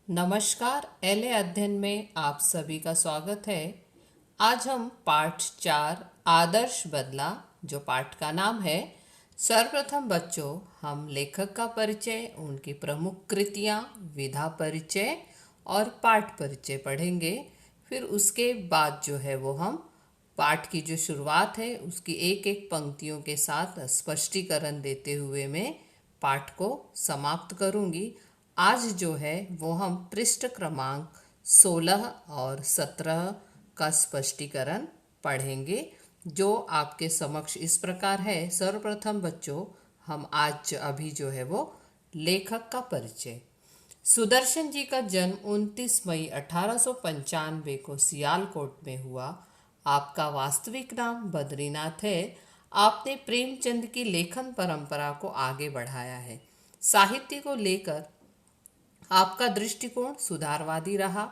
नमस्कार। एले अध्ययन में आप सभी का स्वागत है। आज हम पाठ 4 आदर्श बदला, जो पाठ का नाम है। सर्वप्रथम बच्चों, हम लेखक का परिचय, उनकी प्रमुख कृतियाँ, विधा परिचय और पाठ परिचय पढ़ेंगे। फिर उसके बाद जो है वो हम पाठ की जो शुरुआत है उसकी एक एक पंक्तियों के साथ स्पष्टीकरण देते हुए मैं पाठ को समाप्त करूंगी। आज जो है वो हम पृष्ठ क्रमांक 16 और 17 का स्पष्टीकरण पढ़ेंगे, जो आपके समक्ष इस प्रकार है। सर्वप्रथम बच्चों, हम आज अभी जो है वो लेखक का परिचय। सुदर्शन जी का जन्म 29 मई 1895 को सियालकोट में हुआ। आपका वास्तविक नाम बद्रीनाथ है। आपने प्रेमचंद की लेखन परंपरा को आगे बढ़ाया है। साहित्य को लेकर आपका दृष्टिकोण सुधारवादी रहा।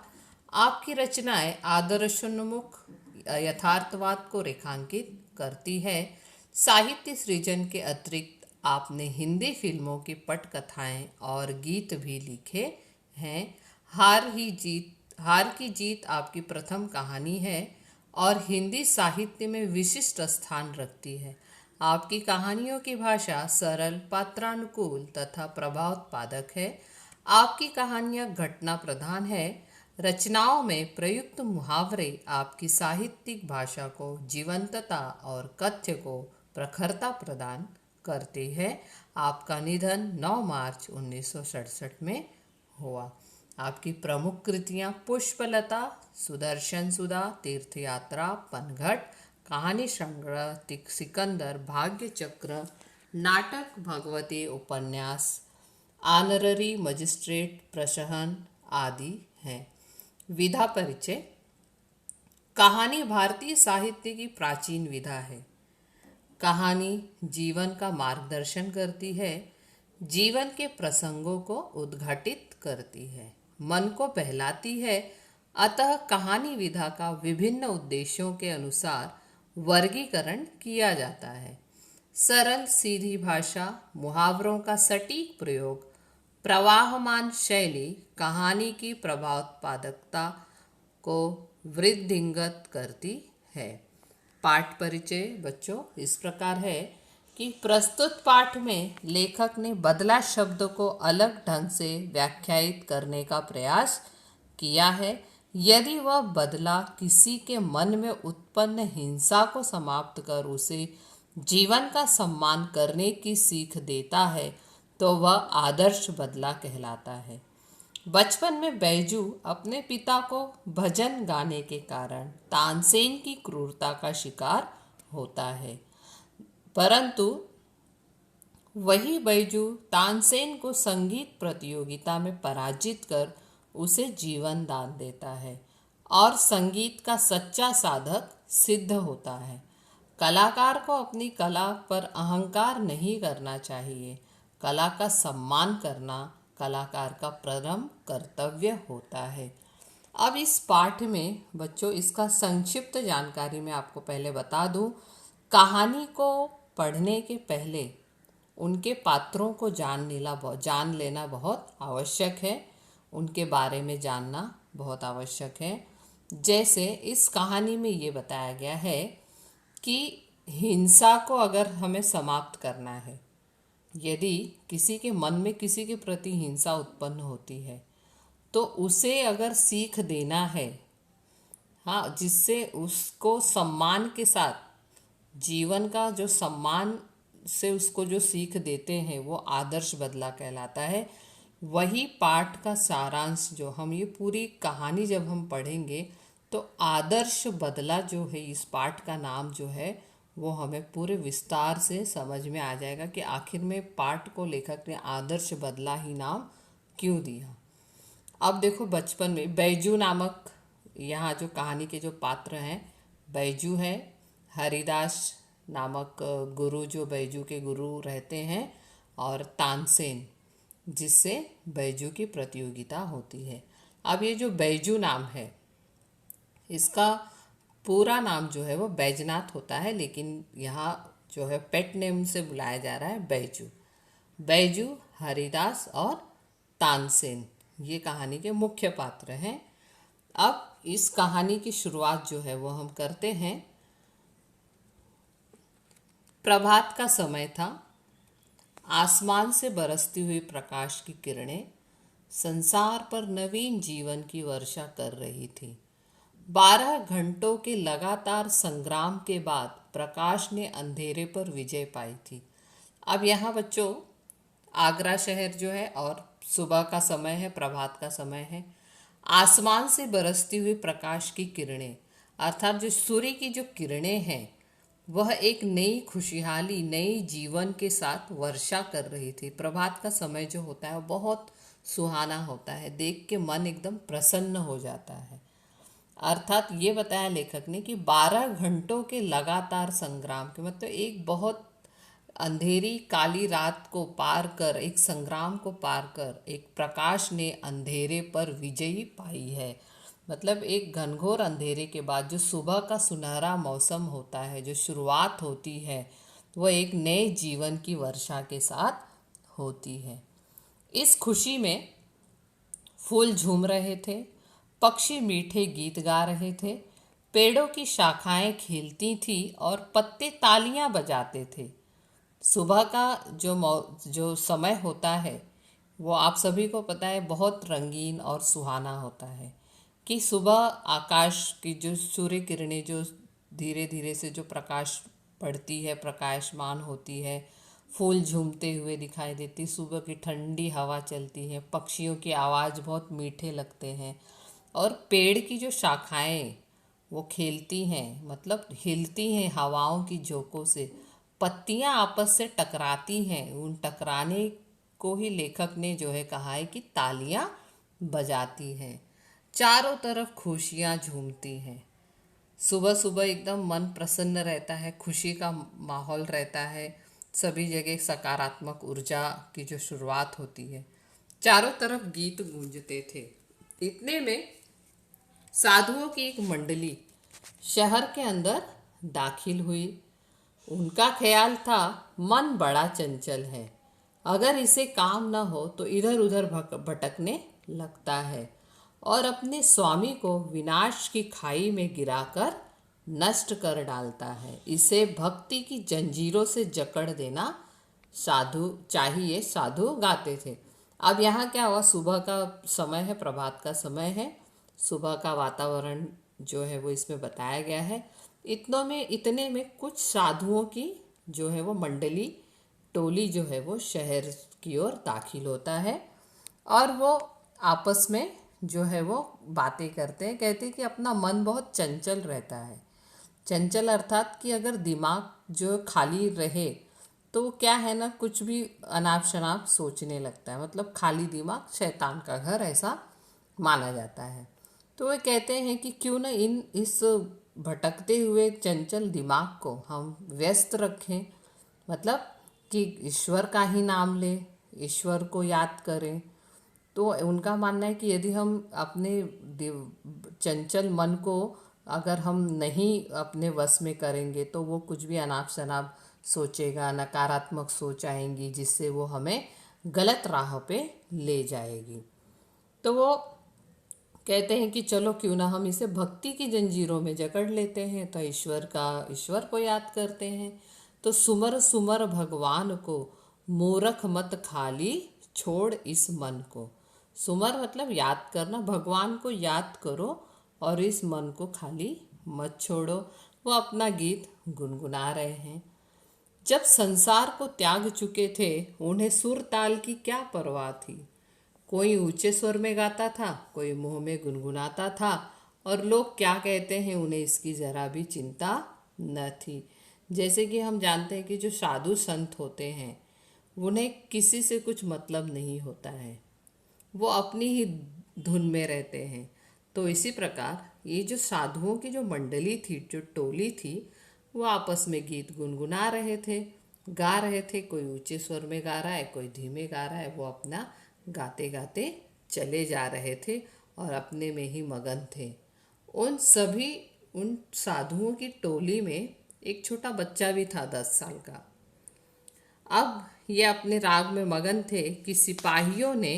आपकी रचनाएं आदर्शोन्मुख यथार्थवाद को रेखांकित करती है। साहित्य सृजन के अतिरिक्त आपने हिंदी फिल्मों की पटकथाएं और गीत भी लिखे हैं। हार की जीत आपकी प्रथम कहानी है और हिंदी साहित्य में विशिष्ट स्थान रखती है। आपकी कहानियों की भाषा सरल, पात्रानुकूल तथा प्रभावोत्पादक है। आपकी कहानियाँ घटना प्रधान है। रचनाओं में प्रयुक्त मुहावरे आपकी साहित्यिक भाषा को जीवंतता और कथ्य को प्रखरता प्रदान करते हैं। आपका निधन 9 मार्च 1967 में हुआ। आपकी प्रमुख कृतियाँ पुष्पलता, सुदर्शन सुधा, तीर्थयात्रा, पनघट, कहानी संग्रह सिकंदर, भाग्य चक्र, नाटक भगवती, उपन्यास आनररी मजिस्ट्रेट, प्रशहन आदि हैं। विधा परिचय। कहानी भारतीय साहित्य की प्राचीन विधा है। कहानी जीवन का मार्गदर्शन करती है, जीवन के प्रसंगों को उद्घाटित करती है, मन को बहलाती है। अतः कहानी विधा का विभिन्न उद्देश्यों के अनुसार वर्गीकरण किया जाता है। सरल सीधी भाषा, मुहावरों का सटीक प्रयोग, प्रवाहमान शैली कहानी की प्रभावोत्पादकता को वृद्धिंगत करती है। पाठ परिचय बच्चों इस प्रकार है कि प्रस्तुत पाठ में लेखक ने बदला शब्द को अलग ढंग से व्याख्यायित करने का प्रयास किया है। यदि वह बदला किसी के मन में उत्पन्न हिंसा को समाप्त कर उसे जीवन का सम्मान करने की सीख देता है तो वह आदर्श बदला कहलाता है। बचपन में बैजू अपने पिता को भजन गाने के कारण तानसेन की क्रूरता का शिकार होता है, परंतु वही बैजू तानसेन को संगीत प्रतियोगिता में पराजित कर उसे जीवन दान देता है और संगीत का सच्चा साधक सिद्ध होता है। कलाकार को अपनी कला पर अहंकार नहीं करना चाहिए। कला का सम्मान करना कलाकार का परम कर्तव्य होता है। अब इस पाठ में बच्चों इसका संक्षिप्त जानकारी मैं आपको पहले बता दूं। कहानी को पढ़ने के पहले उनके पात्रों को जान लेना बहुत आवश्यक है। उनके बारे में जानना बहुत आवश्यक है। जैसे इस कहानी में ये बताया गया है कि हिंसा को अगर हमें समाप्त करना है, यदि किसी के मन में किसी के प्रति हिंसा उत्पन्न होती है तो उसे अगर सीख देना है, हाँ, जिससे उसको सम्मान के साथ जीवन का जो सम्मान से उसको जो सीख देते हैं वो आदर्श बदला कहलाता है। वही पाठ का सारांश जो हम ये पूरी कहानी जब हम पढ़ेंगे तो आदर्श बदला जो है इस पाठ का नाम जो है वो हमें पूरे विस्तार से समझ में आ जाएगा कि आखिर में पाठ को लेखक ने आदर्श बदला ही नाम क्यों दिया। अब देखो, बचपन में बैजू नामक यहाँ जो कहानी के जो पात्र हैं, बैजू है, हरिदास नामक गुरु जो बैजू के गुरु रहते हैं, और तानसेन जिससे बैजू की प्रतियोगिता होती है। अब ये जो बैजू नाम है इसका पूरा नाम जो है वो बैजनाथ होता है, लेकिन यहाँ जो है पेट नेम से बुलाया जा रहा है बैजू। बैजू, हरिदास और तानसेन ये कहानी के मुख्य पात्र हैं। अब इस कहानी की शुरुआत जो है वो हम करते हैं। प्रभात का समय था। आसमान से बरसती हुई प्रकाश की किरणें संसार पर नवीन जीवन की वर्षा कर रही थी। 12 घंटों के लगातार संग्राम के बाद प्रकाश ने अंधेरे पर विजय पाई थी। अब यहाँ बच्चों, आगरा शहर जो है और सुबह का समय है, प्रभात का समय है। आसमान से बरसती हुई प्रकाश की किरणें अर्थात जो सूर्य की जो किरणें हैं वह एक नई खुशहाली, नई जीवन के साथ वर्षा कर रही थी। प्रभात का समय जो होता है वो बहुत सुहाना होता है, देख के मन एकदम प्रसन्न हो जाता है। अर्थात ये बताया लेखक ने कि 12 घंटों के लगातार संग्राम के मतलब एक बहुत अंधेरी काली रात को पार कर, एक संग्राम को पार कर एक प्रकाश ने अंधेरे पर विजयी पाई है। मतलब एक घनघोर अंधेरे के बाद जो सुबह का सुनहरा मौसम होता है, जो शुरुआत होती है, वह एक नए जीवन की वर्षा के साथ होती है। इस खुशी में फूल झूम रहे थे, पक्षी मीठे गीत गा रहे थे, पेड़ों की शाखाएं खिलती थी और पत्ते तालियां बजाते थे। सुबह का जो समय होता है वो आप सभी को पता है बहुत रंगीन और सुहाना होता है। कि सुबह आकाश की जो सूर्य किरणें जो धीरे धीरे से जो प्रकाश पड़ती है, प्रकाशमान होती है, फूल झूमते हुए दिखाई देती, सुबह की ठंडी हवा चलती है, पक्षियों की आवाज़ बहुत मीठे लगते हैं और पेड़ की जो शाखाएं वो खेलती हैं, मतलब हिलती हैं हवाओं की झोंकों से, पत्तियां आपस से टकराती हैं। उन टकराने को ही लेखक ने जो है कहा है कि तालियां बजाती हैं। चारों तरफ खुशियां झूमती हैं। सुबह सुबह एकदम मन प्रसन्न रहता है, खुशी का माहौल रहता है, सभी जगह सकारात्मक ऊर्जा की जो शुरुआत होती है। चारों तरफ गीत गूंजते थे। इतने में साधुओं की एक मंडली शहर के अंदर दाखिल हुई। उनका ख्याल था मन बड़ा चंचल है, अगर इसे काम न हो तो इधर उधर भटकने लगता है और अपने स्वामी को विनाश की खाई में गिराकर नष्ट कर डालता है। इसे भक्ति की जंजीरों से जकड़ देना साधु गाते थे। अब यहाँ क्या हुआ, सुबह का समय है, प्रभात का समय है, सुबह का वातावरण जो है वो इसमें बताया गया है। इतने में कुछ साधुओं की जो है वो मंडली, टोली जो है वो शहर की ओर दाखिल होता है और वो आपस में जो है वो बातें करते हैं। कहते हैं कि अपना मन बहुत चंचल रहता है। चंचल अर्थात कि अगर दिमाग जो खाली रहे तो क्या है ना, कुछ भी अनाप शनाप सोचने लगता है। मतलब खाली दिमाग शैतान का घर, ऐसा माना जाता है। तो वे कहते हैं कि क्यों ना इस भटकते हुए चंचल दिमाग को हम व्यस्त रखें, मतलब कि ईश्वर का ही नाम लें, ईश्वर को याद करें। तो उनका मानना है कि यदि हम अपने चंचल मन को अगर हम नहीं अपने वश में करेंगे तो वो कुछ भी अनाप शनाप सोचेगा, नकारात्मक सोच आएंगी जिससे वो हमें गलत राह पे ले जाएगी। तो वो कहते हैं कि चलो क्यों ना हम इसे भक्ति की जंजीरों में जकड़ लेते हैं। तो ईश्वर को याद करते हैं। तो सुमर सुमर भगवान को, मूरख मत खाली छोड़ इस मन को। सुमर मतलब याद करना, भगवान को याद करो और इस मन को खाली मत छोड़ो। वो अपना गीत गुनगुना रहे हैं। जब संसार को त्याग चुके थे उन्हें सुर ताल की क्या परवाह थी। कोई ऊंचे स्वर में गाता था, कोई मुंह में गुनगुनाता था और लोग क्या कहते हैं उन्हें इसकी जरा भी चिंता न थी। जैसे कि हम जानते हैं कि जो साधु संत होते हैं उन्हें किसी से कुछ मतलब नहीं होता है, वो अपनी ही धुन में रहते हैं। तो इसी प्रकार ये जो साधुओं की जो मंडली थी, जो टोली थी, वो आपस में गीत गुनगुना रहे थे, गा रहे थे। कोई ऊंचे स्वर में गा रहा है, कोई धीमे गा रहा है। वो अपना गाते गाते चले जा रहे थे और अपने में ही मगन थे। उन साधुओं की टोली में एक छोटा बच्चा भी था, 10 साल का। अब ये अपने राग में मगन थे कि सिपाहियों ने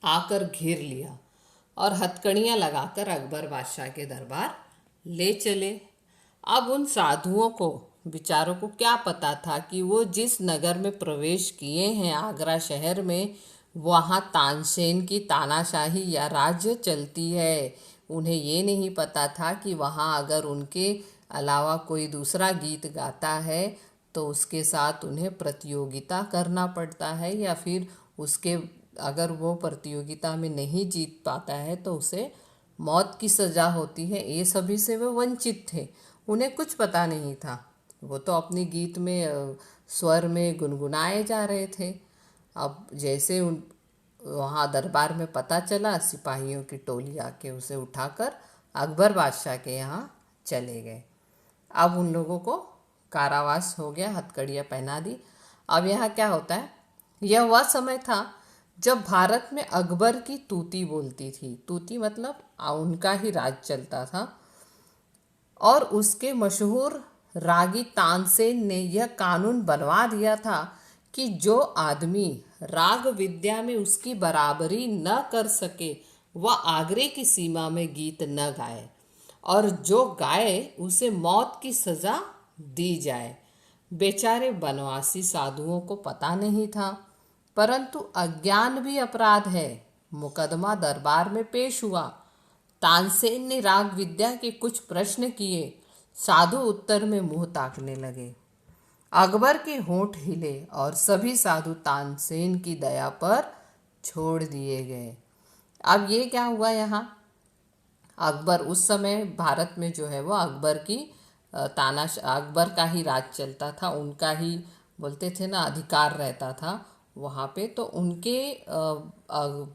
आकर घेर लिया और हथकड़ियाँ लगाकर अकबर बादशाह के दरबार ले चले। अब उन साधुओं को बेचारों को क्या पता था कि वो जिस नगर में प्रवेश किए हैं, आगरा शहर में, वहाँ तानसेन की तानाशाही या राज्य चलती है। उन्हें ये नहीं पता था कि वहाँ अगर उनके अलावा कोई दूसरा गीत गाता है तो उसके साथ उन्हें प्रतियोगिता करना पड़ता है, या फिर उसके अगर वो प्रतियोगिता में नहीं जीत पाता है तो उसे मौत की सज़ा होती है। ये सभी से वो वंचित थे। उन्हें कुछ पता नहीं था। वो तो अपनी गीत में स्वर में गुनगुनाए जा रहे थे। अब जैसे उन वहाँ दरबार में पता चला, सिपाहियों की टोली आके उसे उठाकर अकबर बादशाह के यहाँ चले गए। अब उन लोगों को कारावास हो गया, हथकड़ियाँ पहना दी। अब यहाँ क्या होता है, यह वह समय था जब भारत में अकबर की तूती बोलती थी। तूती मतलब उनका ही राज चलता था। और उसके मशहूर रागी तानसेन ने यह कानून बनवा दिया था कि जो आदमी राग विद्या में उसकी बराबरी न कर सके वह आगरे की सीमा में गीत न गाए, और जो गाए उसे मौत की सज़ा दी जाए। बेचारे बनवासी साधुओं को पता नहीं था, परंतु अज्ञान भी अपराध है। मुकदमा दरबार में पेश हुआ। तानसेन ने राग विद्या के कुछ प्रश्न किए। साधु उत्तर में मुंह ताकने लगे। अकबर के होंठ हिले और सभी साधु तानसेन की दया पर छोड़ दिए गए। अब ये क्या हुआ यहाँ, अकबर उस समय भारत में जो है वो अकबर की अकबर का ही राज चलता था, उनका ही बोलते थे ना अधिकार रहता था वहाँ पे। तो उनके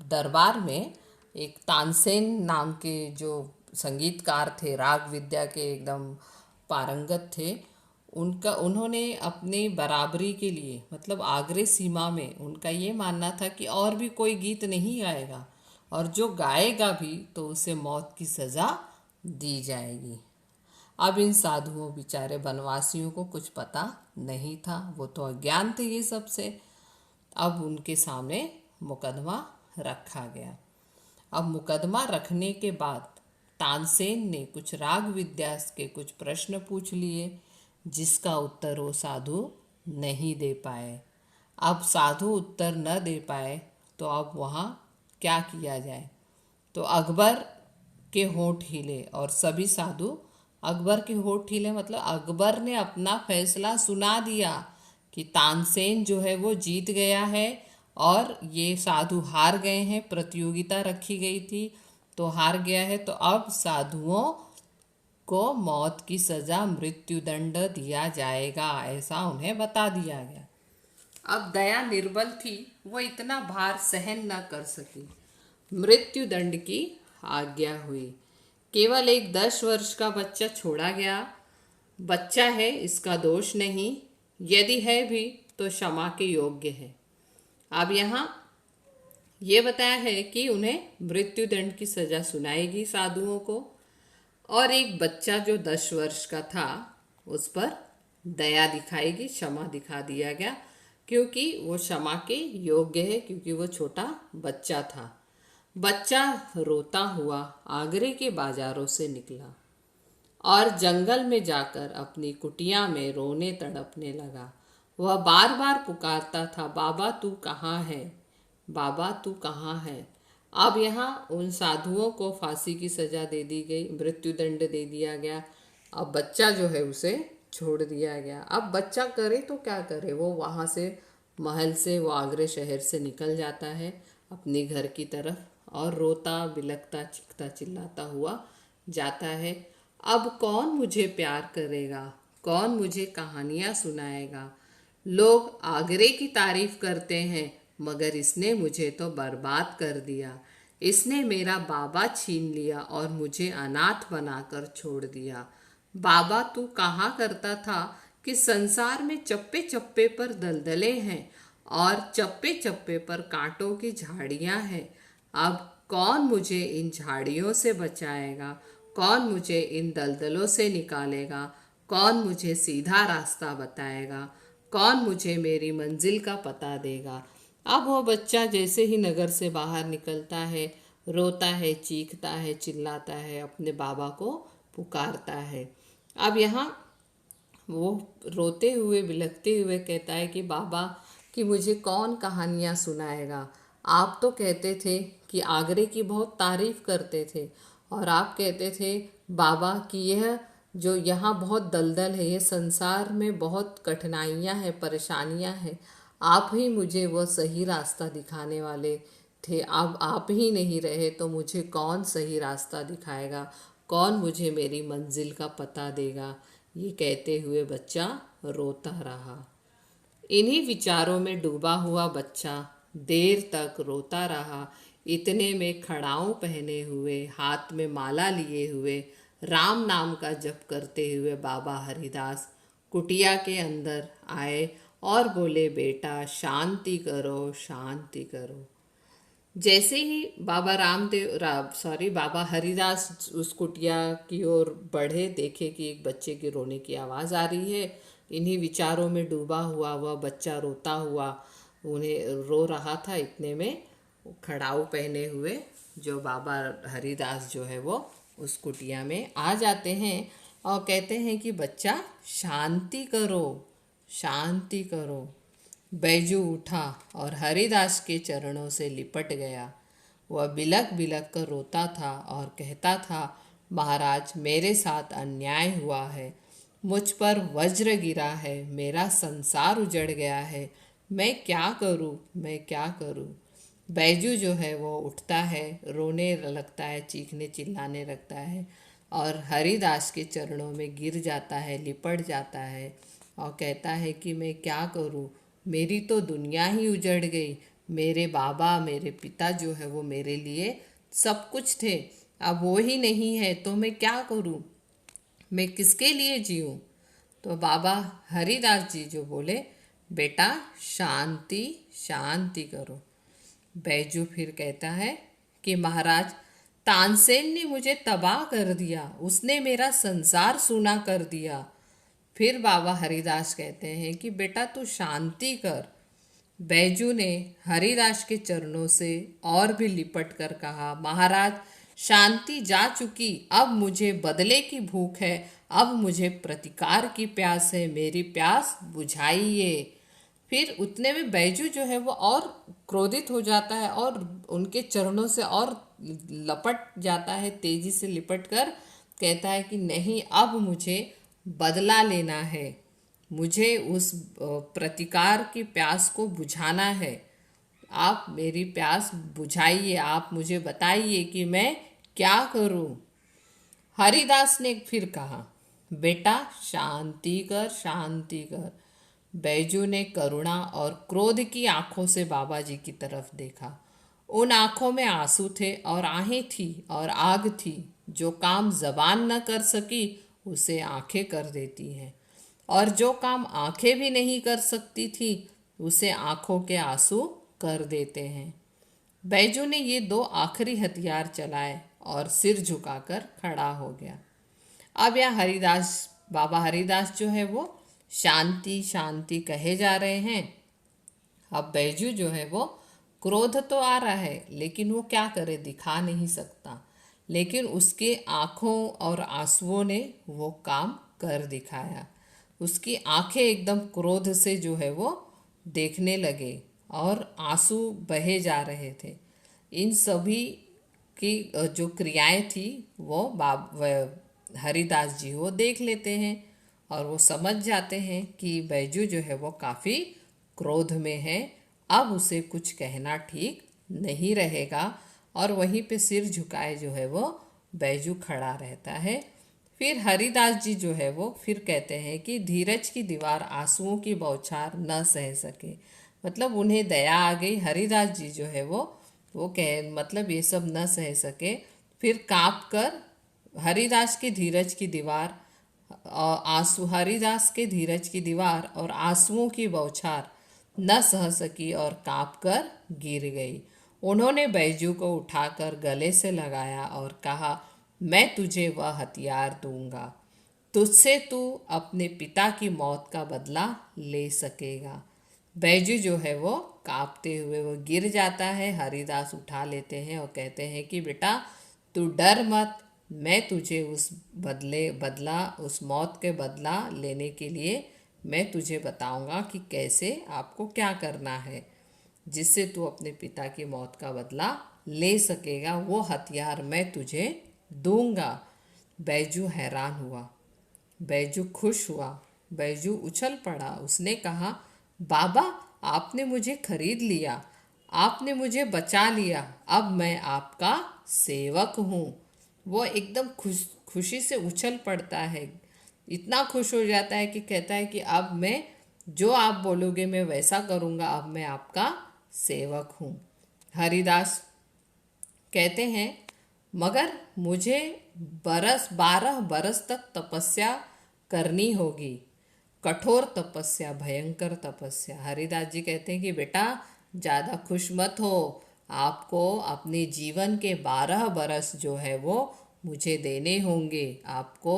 दरबार में एक तानसेन नाम के जो संगीतकार थे, राग विद्या के एकदम पारंगत थे, उन्होंने अपने बराबरी के लिए, मतलब आगरे सीमा में उनका ये मानना था कि और भी कोई गीत नहीं गाएगा, और जो गाएगा भी तो उसे मौत की सज़ा दी जाएगी। अब इन साधुओं बेचारे बनवासियों को कुछ पता नहीं था, वो तो अज्ञान थे ये सब से। अब उनके सामने मुकदमा रखा गया। अब मुकदमा रखने के बाद तानसेन ने कुछ राग विद्या के कुछ प्रश्न पूछ लिए, जिसका उत्तर वो साधु नहीं दे पाए। अब साधु उत्तर न दे पाए तो अब वहाँ क्या किया जाए। तो अकबर के होंठ हिले और सभी साधु, अकबर के होंठ हिले मतलब अकबर ने अपना फैसला सुना दिया कि तानसेन जो है वो जीत गया है और ये साधु हार गए हैं। प्रतियोगिता रखी गई थी तो हार गया है, तो अब साधुओं को मौत की सज़ा, मृत्युदंड दिया जाएगा, ऐसा उन्हें बता दिया गया। अब दया निर्बल थी, वो इतना भार सहन न कर सकी। मृत्युदंड की आज्ञा हुई। केवल एक 10 वर्ष का बच्चा छोड़ा गया। बच्चा है, इसका दोष नहीं, यदि है भी तो क्षमा के योग्य है। अब यहाँ ये बताया है कि उन्हें मृत्युदंड की सज़ा सुनाएगी साधुओं को, और एक बच्चा जो 10 वर्ष का था उस पर दया दिखाएगी, क्षमा दिखा दिया गया, क्योंकि वो क्षमा के योग्य है, क्योंकि वो छोटा बच्चा था। बच्चा रोता हुआ आगरे के बाजारों से निकला और जंगल में जाकर अपनी कुटिया में रोने तड़पने लगा। वह बार बार पुकारता था, बाबा तू कहाँ है, बाबा तू कहाँ है। अब यहाँ उन साधुओं को फांसी की सज़ा दे दी गई, मृत्युदंड दे दिया गया। अब बच्चा जो है उसे छोड़ दिया गया। अब बच्चा करे तो क्या करे, वो वहाँ से महल से, वो आगरे शहर से निकल जाता है अपने घर की तरफ और रोता बिलखता चीखता चिल्लाता हुआ जाता है। अब कौन मुझे प्यार करेगा, कौन मुझे कहानियाँ सुनाएगा। लोग आगरे की तारीफ करते हैं, मगर इसने मुझे तो बर्बाद कर दिया। इसने मेरा बाबा छीन लिया और मुझे अनाथ बनाकर छोड़ दिया। बाबा तू कहा करता था कि संसार में चप्पे चप्पे पर दलदले हैं और चप्पे चप्पे पर कांटों की झाड़ियां हैं। अब कौन मुझे इन झाड़ियों से बचाएगा, कौन मुझे इन दलदलों से निकालेगा, कौन मुझे सीधा रास्ता बताएगा, कौन मुझे मेरी मंजिल का पता देगा। अब वो बच्चा जैसे ही नगर से बाहर निकलता है, रोता है, चीखता है, चिल्लाता है, अपने बाबा को पुकारता है। अब यहाँ वो रोते हुए बिलखते हुए कहता है कि बाबा, कि मुझे कौन कहानियाँ सुनाएगा। आप तो कहते थे कि आगरे की बहुत तारीफ करते थे, और आप कहते थे बाबा कि यह जो यहाँ बहुत दलदल है, ये संसार में बहुत कठिनाइयाँ हैं, परेशानियाँ हैं, आप ही मुझे वह सही रास्ता दिखाने वाले थे। अब आप ही नहीं रहे तो मुझे कौन सही रास्ता दिखाएगा, कौन मुझे मेरी मंजिल का पता देगा। ये कहते हुए बच्चा रोता रहा। इन्हीं विचारों में डूबा हुआ बच्चा देर तक रोता रहा। इतने में खड़ाऊं पहने हुए, हाथ में माला लिए हुए, राम नाम का जप करते हुए बाबा हरिदास कुटिया के अंदर आए और बोले, बेटा शांति करो, शांति करो। जैसे ही बाबा हरिदास उस कुटिया की ओर बढ़े, देखे कि एक बच्चे की रोने की आवाज़ आ रही है। इन्हीं विचारों में डूबा हुआ वह बच्चा रोता हुआ उन्हें रो रहा था। इतने में खड़ाऊ पहने हुए जो बाबा हरिदास जो है वो उस कुटिया में आ जाते हैं और कहते हैं कि बच्चा शांति करो, शांति करो। बैजू उठा और हरिदास के चरणों से लिपट गया। वह बिलक बिलक कर रोता था और कहता था, महाराज, मेरे साथ अन्याय हुआ है, मुझ पर वज्र गिरा है, मेरा संसार उजड़ गया है, मैं क्या करूं, मैं क्या करूं। बैजू जो है वो उठता है, रोने लगता है, चीखने चिल्लाने लगता है और हरिदास के चरणों में गिर जाता है, लिपट जाता है और कहता है कि मैं क्या करूं, मेरी तो दुनिया ही उजड़ गई। मेरे बाबा, मेरे पिता जो है वो मेरे लिए सब कुछ थे, अब वो ही नहीं है तो मैं क्या करूं, मैं किसके लिए जीऊं। तो बाबा हरिदास जी जो बोले, बेटा शांति, शांति करो। बैजू फिर कहता है कि महाराज, तानसेन ने मुझे तबाह कर दिया, उसने मेरा संसार सूना कर दिया। फिर बाबा हरिदास कहते हैं कि बेटा तू शांति कर। बैजू ने हरिदास के चरणों से और भी लिपट कर कहा, महाराज, शांति जा चुकी, अब मुझे बदले की भूख है, अब मुझे प्रतिकार की प्यास है, मेरी प्यास बुझाइए। फिर उतने में बैजू जो है वो और क्रोधित हो जाता है और उनके चरणों से और लपट जाता है, तेजी से लिपट कर कहता है कि नहीं, अब मुझे बदला लेना है, मुझे उस प्रतिकार की प्यास को बुझाना है। आप मेरी प्यास बुझाइए, आप मुझे बताइए कि मैं क्या करूं। हरिदास ने फिर कहा, बेटा शांति कर, शांति कर। बैजू ने करुणा और क्रोध की आंखों से बाबा जी की तरफ देखा। उन आंखों में आंसू थे और आहें थी और आग थी। जो काम जबान न कर सकी उसे आंखें कर देती हैं, और जो काम आंखें भी नहीं कर सकती थी उसे आंखों के आंसू कर देते हैं। बैजू ने ये दो आखिरी हथियार चलाए और सिर झुकाकर खड़ा हो गया। अब यहाँ बाबा हरिदास जो है वो शांति शांति कहे जा रहे हैं। अब बैजू जो है वो क्रोध तो आ रहा है, लेकिन वो क्या करे, दिखा नहीं सकता। लेकिन उसके आंखों और आंसुओं ने वो काम कर दिखाया। उसकी आंखें एकदम क्रोध से जो है वो देखने लगे और आंसू बहे जा रहे थे। इन सभी की जो क्रियाएं थी वो हरिदास जी वो देख लेते हैं और वो समझ जाते हैं कि बैजू जो है वो काफ़ी क्रोध में है, अब उसे कुछ कहना ठीक नहीं रहेगा। और वहीं पे सिर झुकाए जो है वो बैजू खड़ा रहता है। फिर हरिदास जी जो है वो फिर कहते हैं कि धीरज की दीवार आंसुओं की बौछार न सह सके, मतलब उन्हें दया आ गई। हरिदास जी जो है वो कह मतलब ये सब न सह सके। फिर कांप कर हरिदास की धीरज की दीवार हरिदास के धीरज की दीवार और आंसुओं की बौछार न सह सकी और कांप कर गिर गई। उन्होंने बैजू को उठाकर गले से लगाया और कहा, मैं तुझे वह हथियार दूंगा, तुझसे तू अपने पिता की मौत का बदला ले सकेगा। बैजू जो है वो कांपते हुए वो गिर जाता है। हरिदास उठा लेते हैं और कहते हैं कि बेटा तू डर मत, मैं तुझे उस मौत के बदला लेने के लिए मैं तुझे बताऊंगा कि कैसे आपको क्या करना है, जिससे तू अपने पिता की मौत का बदला ले सकेगा। वो हथियार मैं तुझे दूंगा। बैजू हैरान हुआ, बैजू खुश हुआ, बैजू उछल पड़ा। उसने कहा, बाबा आपने मुझे खरीद लिया, आपने मुझे बचा लिया, अब मैं आपका सेवक हूँ। वो एकदम खुशी से उछल पड़ता है, इतना खुश हो जाता है कि कहता है कि अब मैं जो आप बोलोगे मैं वैसा करूँगा, अब मैं आपका सेवक हूँ। हरिदास कहते हैं, मगर मुझे 12 बरस तक तपस्या करनी होगी, कठोर तपस्या, भयंकर तपस्या। हरिदास जी कहते हैं कि बेटा ज़्यादा खुश मत हो, आपको अपने जीवन के 12 बरस जो है वो मुझे देने होंगे। आपको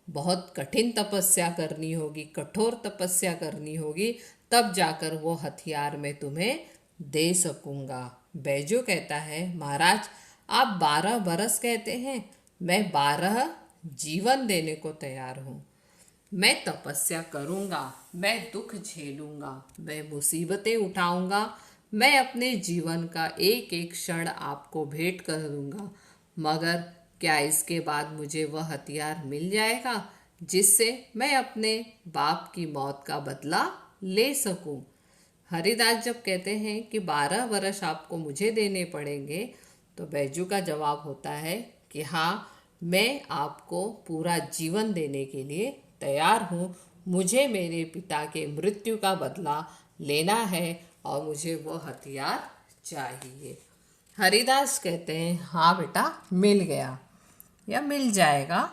बहुत कठिन तपस्या करनी होगी, कठोर तपस्या करनी होगी, तब जाकर वो हथियार मैं तुम्हें दे सकूंगा। बैजो कहता है, महाराज आप 12 बरस कहते हैं, मैं 12 जीवन देने को तैयार हूँ। मैं तपस्या करूँगा, मैं दुख झेलूँगा, मैं मुसीबतें उठाऊँगा, मैं अपने जीवन का एक एक क्षण आपको भेंट कर दूँगा। मगर क्या इसके बाद मुझे वह हथियार मिल जाएगा जिससे मैं अपने बाप की मौत का बदला ले सकूं? हरिदास जब कहते हैं कि 12 वर्ष आपको मुझे देने पड़ेंगे, तो बैजू का जवाब होता है कि हाँ, मैं आपको पूरा जीवन देने के लिए तैयार हूँ। मुझे मेरे पिता के मृत्यु का बदला लेना है और मुझे वो हथियार चाहिए। हरिदास कहते हैं, हाँ बेटा मिल गया या मिल जाएगा।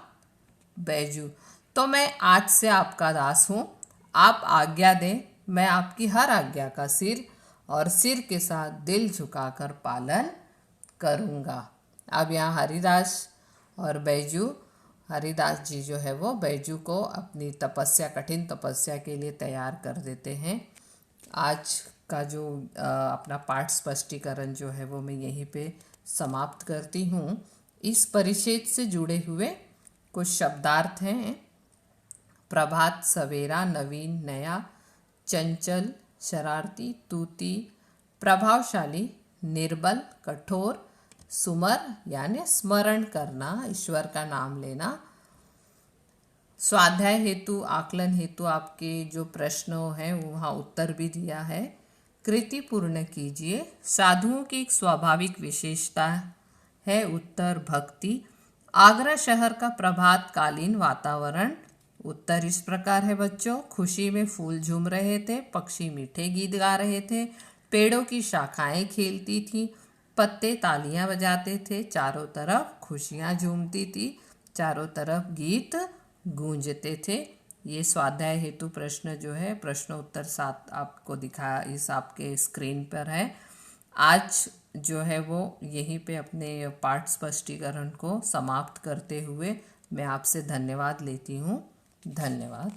बैजू, तो मैं आज से आपका दास हूँ, आप आज्ञा दें, मैं आपकी हर आज्ञा का सिर और सिर के साथ दिल झुकाकर पालन करूँगा। अब यहाँ हरिदास और बैजू, हरिदास जी जो है वो बैजू को अपनी तपस्या, कठिन तपस्या के लिए तैयार कर देते हैं। आज का जो अपना पाठ स्पष्टीकरण जो है वो मैं यहीं पे समाप्त करती हूँ। इस परिच्छेद से जुड़े हुए कुछ शब्दार्थ हैं: प्रभात, सवेरा, नवीन, नया, चंचल, शरारती, तूती, प्रभावशाली, निर्बल, कठोर, सुमर यानी स्मरण करना, ईश्वर का नाम लेना। स्वाध्याय हेतु, आकलन हेतु आपके जो प्रश्न हैं वहाँ उत्तर भी दिया है। कृति पूर्ण कीजिए। साधुओं की एक स्वाभाविक विशेषता है उत्तर भक्ति। आगरा शहर का प्रभात कालीन वातावरण। उत्तर इस प्रकार है बच्चों: खुशी में फूल झूम रहे थे, पक्षी मीठे गीत गा रहे थे, पेड़ों की शाखाएं खेलती थीं, पत्ते तालियां बजाते थे, चारों तरफ खुशियां झूमती थी, चारों तरफ गीत गूंजते थे। ये स्वाध्याय हेतु प्रश्न जो है, प्रश्न उत्तर 7 आपको दिखा इस आपके स्क्रीन पर है। आज जो है वो यहीं पे अपने पाठ स्पष्टीकरण को समाप्त करते हुए मैं आपसे धन्यवाद लेती हूँ। धन्यवाद।